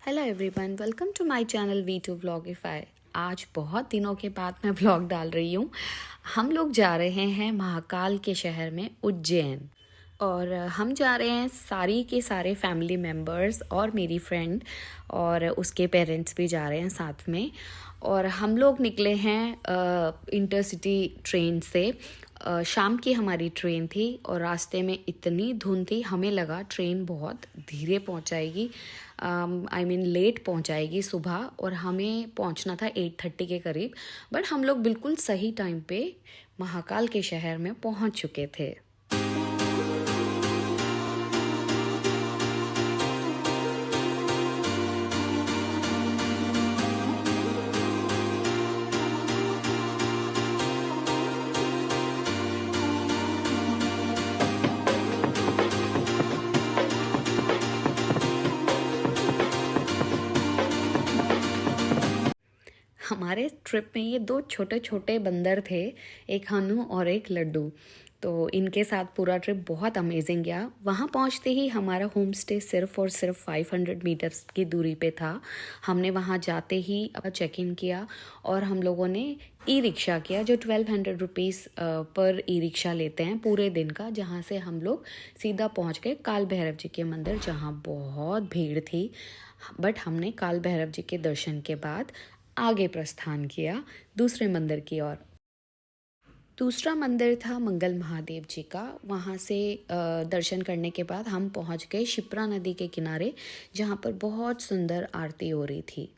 Hello everyone, welcome to my channel V2 Vlogify। आज बहुत दिनों के बाद मैं व्लॉग डाल रही हूँ। हम लोग जा रहे हैं महाकाल के शहर में उज्जैन, और हम जा रहे हैं सारी के सारे फैमिली मेम्बर्स और मेरी फ्रेंड और उसके पेरेंट्स भी जा रहे हैं साथ में। और हम लोग निकले हैं इंटरसिटी ट्रेन से। शाम की हमारी ट्रेन थी और रास्ते में इतनी धुंध थी, हमें लगा ट्रेन बहुत धीरे पहुंचाएगी, लेट पहुंचाएगी सुबह, और हमें पहुंचना था 8:30 के करीब। बट हम लोग बिल्कुल सही टाइम पे महाकाल के शहर में पहुंच चुके थे। हमारे ट्रिप में ये दो छोटे छोटे बंदर थे, एक हनु और एक लड्डू। तो इनके साथ पूरा ट्रिप बहुत अमेजिंग गया। वहाँ पहुँचते ही हमारा होम स्टे सिर्फ और सिर्फ 500 मीटर्स की दूरी पे था। हमने वहाँ जाते ही चेक इन किया और हम लोगों ने ई रिक्शा किया, जो 1200 रुपीज़ पर ई रिक्शा लेते हैं पूरे दिन का, जहाँ से हम लोग सीधा पहुँच गए काल भैरव जी के मंदिर, जहाँ बहुत भीड़ थी। बट हमने काल भैरव जी के दर्शन के बाद आगे प्रस्थान किया दूसरे मंदिर की ओर। दूसरा मंदिर था मंगल महादेव जी का। वहाँ से दर्शन करने के बाद हम पहुँच गए शिप्रा नदी के किनारे, जहाँ पर बहुत सुंदर आरती हो रही थी।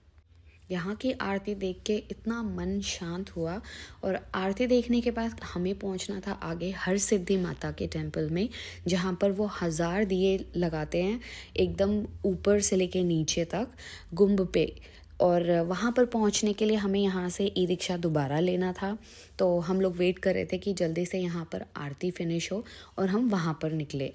यहाँ की आरती देख के इतना मन शांत हुआ। और आरती देखने के बाद हमें पहुँचना था आगे हर सिद्धि माता के टेम्पल में, जहाँ पर वो 1000 दिए लगाते हैं एकदम ऊपर से लेके नीचे तक गुम्ब पे। और वहाँ पर पहुँचने के लिए हमें यहाँ से ई रिक्शा दोबारा लेना था। तो हम लोग वेट कर रहे थे कि जल्दी से यहाँ पर आरती फिनिश हो और हम वहाँ पर निकले।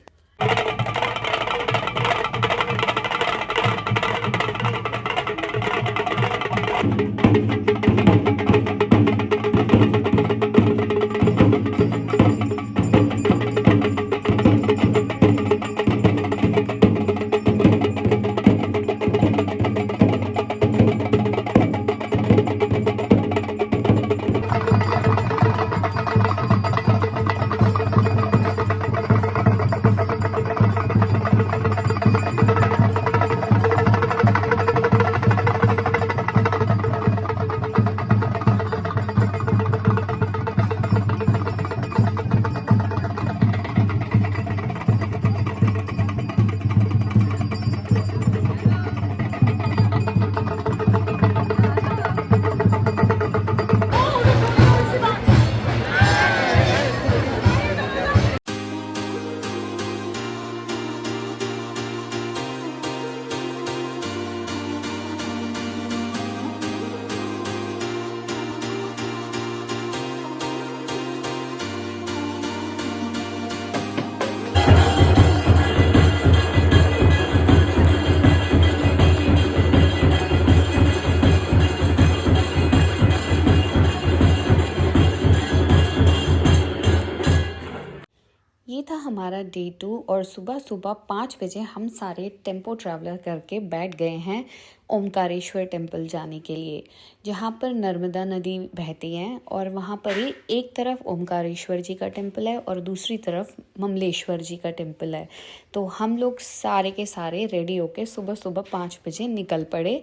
ये था हमारा डे 2, और सुबह सुबह 5 बजे हम सारे टेम्पो ट्रैवलर करके बैठ गए हैं ओमकारेश्वर टेम्पल जाने के लिए, जहाँ पर नर्मदा नदी बहती है। और वहाँ पर ही एक तरफ ओमकारेश्वर जी का टेम्पल है और दूसरी तरफ ममलेश्वर जी का टेम्पल है। तो हम लोग सारे के सारे रेडी होके सुबह सुबह 5 बजे निकल पड़े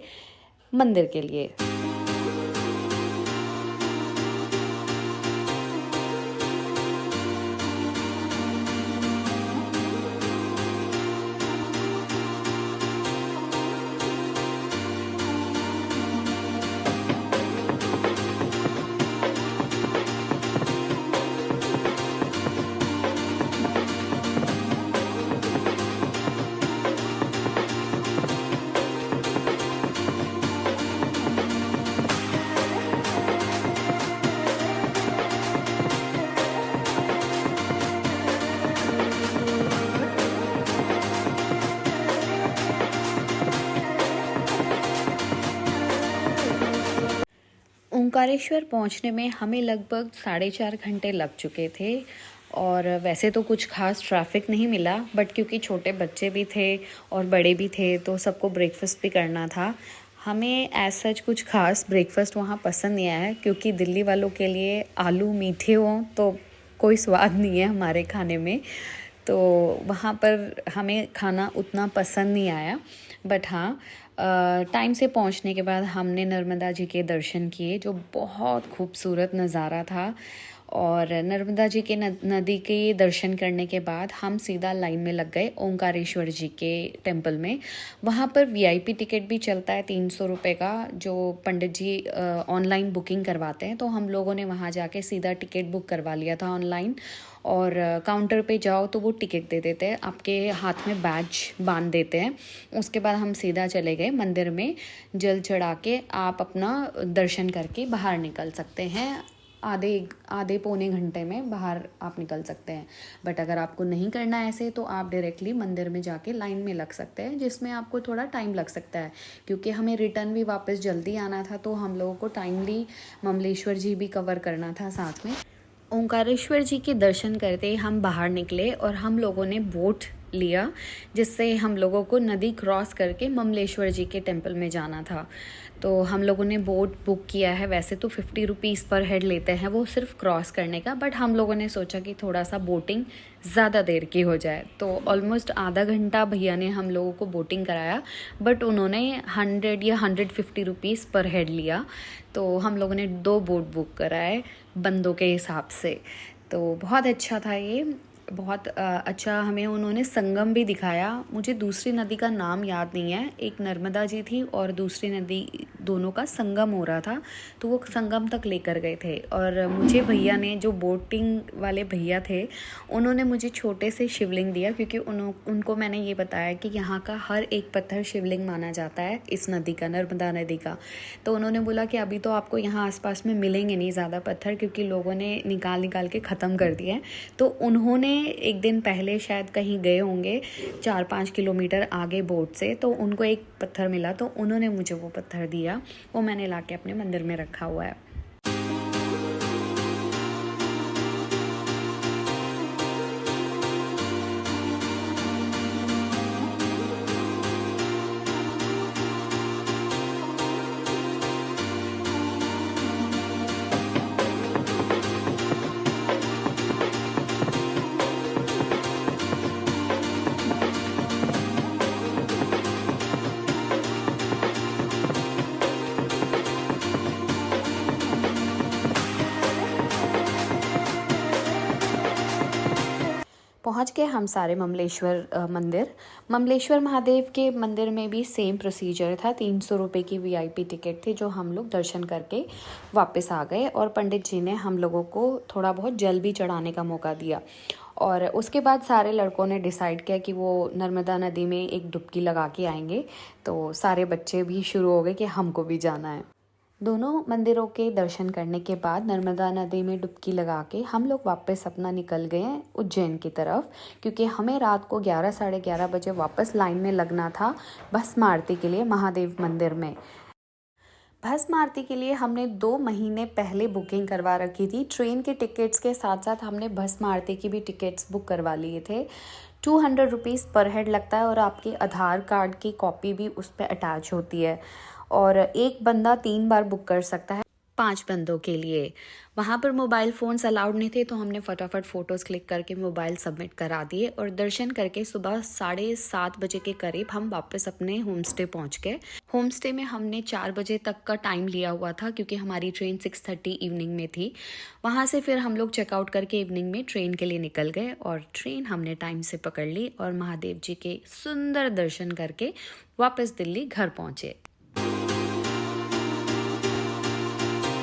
मंदिर के लिए। ओंकारेश्वर पहुंचने में हमें लगभग 4.5 घंटे लग चुके थे। और वैसे तो कुछ खास ट्रैफिक नहीं मिला, बट क्योंकि छोटे बच्चे भी थे और बड़े भी थे तो सबको ब्रेकफास्ट भी करना था। हमें एज सच कुछ खास ब्रेकफास्ट वहाँ पसंद नहीं आया, क्योंकि दिल्ली वालों के लिए आलू मीठे हों तो कोई स्वाद नहीं है हमारे खाने में, तो वहाँ पर हमें खाना उतना पसंद नहीं आया। बट हाँ, टाइम से पहुँचने के बाद हमने नर्मदा जी के दर्शन किए, जो बहुत खूबसूरत नज़ारा था। और नर्मदा जी के नदी के दर्शन करने के बाद हम सीधा लाइन में लग गए ओंकारेश्वर जी के टेम्पल में। वहाँ पर वीआईपी टिकट भी चलता है 300 रुपये का, जो पंडित जी ऑनलाइन बुकिंग करवाते हैं। तो हम लोगों ने वहाँ जाके सीधा टिकट बुक करवा लिया था ऑनलाइन, और काउंटर पे जाओ तो वो टिकट दे देते हैं, आपके हाथ में बैज बांध देते हैं। उसके बाद हम सीधा चले गए मंदिर में, जल चढ़ा के आप अपना दर्शन करके बाहर निकल सकते हैं। आधे पौने घंटे में बाहर आप निकल सकते हैं। बट अगर आपको नहीं करना है ऐसे, तो आप डायरेक्टली मंदिर में जाके लाइन में लग सकते हैं, जिसमें आपको थोड़ा टाइम लग सकता है, क्योंकि हमें रिटर्न भी वापस जल्दी आना था, तो हम लोगों को टाइमली ममलेश्वर जी भी कवर करना था साथ में। ओंकारेश्वर जी के दर्शन करते ही हम बाहर निकले और हम लोगों ने बोट लिया, जिससे हम लोगों को नदी क्रॉस करके ममलेश्वर जी के टेम्पल में जाना था। तो हम लोगों ने बोट बुक किया है। वैसे तो 50 रुपीज़ पर हेड लेते हैं वो सिर्फ क्रॉस करने का, बट हम लोगों ने सोचा कि थोड़ा सा बोटिंग ज़्यादा देर की हो जाए, तो ऑलमोस्ट आधा घंटा भैया ने हम लोगों को बोटिंग कराया, बट उन्होंने 100 या 150 रुपीज़ पर हेड लिया। तो हम लोगों ने 2 बोट बुक कराए बंदों के हिसाब से। तो बहुत अच्छा था ये, बहुत अच्छा। हमें उन्होंने संगम भी दिखाया। मुझे दूसरी नदी का नाम याद नहीं है, एक नर्मदा जी थी और दूसरी नदी, दोनों का संगम हो रहा था, तो वो संगम तक लेकर गए थे। और मुझे भैया ने, जो बोटिंग वाले भैया थे, उन्होंने मुझे छोटे से शिवलिंग दिया, क्योंकि उनको मैंने ये बताया कि यहाँ का हर एक पत्थर शिवलिंग माना जाता है इस नदी का, नर्मदा नदी का। तो उन्होंने बोला कि अभी तो आपको यहाँ आसपास में मिलेंगे नहीं ज़्यादा पत्थर, क्योंकि लोगों ने निकाल के ख़त्म कर दिए हैं। तो उन्होंने एक दिन पहले शायद कहीं गए होंगे 4-5 किलोमीटर आगे बोट से, तो उनको एक पत्थर मिला, तो उन्होंने मुझे वो पत्थर दिया। वो मैंने लाके अपने मंदिर में रखा हुआ है। पहुंच गए हम सारे ममलेश्वर मंदिर। ममलेश्वर महादेव के मंदिर में भी सेम प्रोसीजर था। 300 रुपये की वीआईपी टिकट थी, जो हम लोग दर्शन करके वापस आ गए, और पंडित जी ने हम लोगों को थोड़ा बहुत जल भी चढ़ाने का मौका दिया। और उसके बाद सारे लड़कों ने डिसाइड किया कि वो नर्मदा नदी में एक डुबकी लगा के आएंगे। तो सारे बच्चे भी शुरू हो गए कि हमको भी जाना है। दोनों मंदिरों के दर्शन करने के बाद नर्मदा नदी में डुबकी लगा के हम लोग वापस अपना निकल गए उज्जैन की तरफ, क्योंकि हमें रात को 11 साढ़े 11 बजे वापस लाइन में लगना था भस्म आरती के लिए महादेव मंदिर में। भस्म आरती के लिए हमने 2 महीने पहले बुकिंग करवा रखी थी। ट्रेन के टिकट्स के साथ साथ हमने भस्म आरती की भी टिकट्स बुक करवा लिए थे। 200 रुपीज़ पर हेड लगता है, और आपके आधार कार्ड की कॉपी भी उस पर अटैच होती है। और एक बंदा 3 बार बुक कर सकता है 5 बंदों के लिए। वहाँ पर मोबाइल फ़ोन्स अलाउड नहीं थे, तो हमने फटाफट फ़ोटोज़ क्लिक करके मोबाइल सबमिट करा दिए, और दर्शन करके सुबह 7:30 बजे के करीब हम वापस अपने होम स्टे पहुँच गए। होम स्टे में हमने 4 बजे तक का टाइम लिया हुआ था, क्योंकि हमारी ट्रेन 6:30 इवनिंग में थी। वहाँ से फिर हम लोग चेकआउट करके इवनिंग में ट्रेन के लिए निकल गए, और ट्रेन हमने टाइम से पकड़ ली और महादेव जी के सुंदर दर्शन करके वापस दिल्ली घर पहुँचे।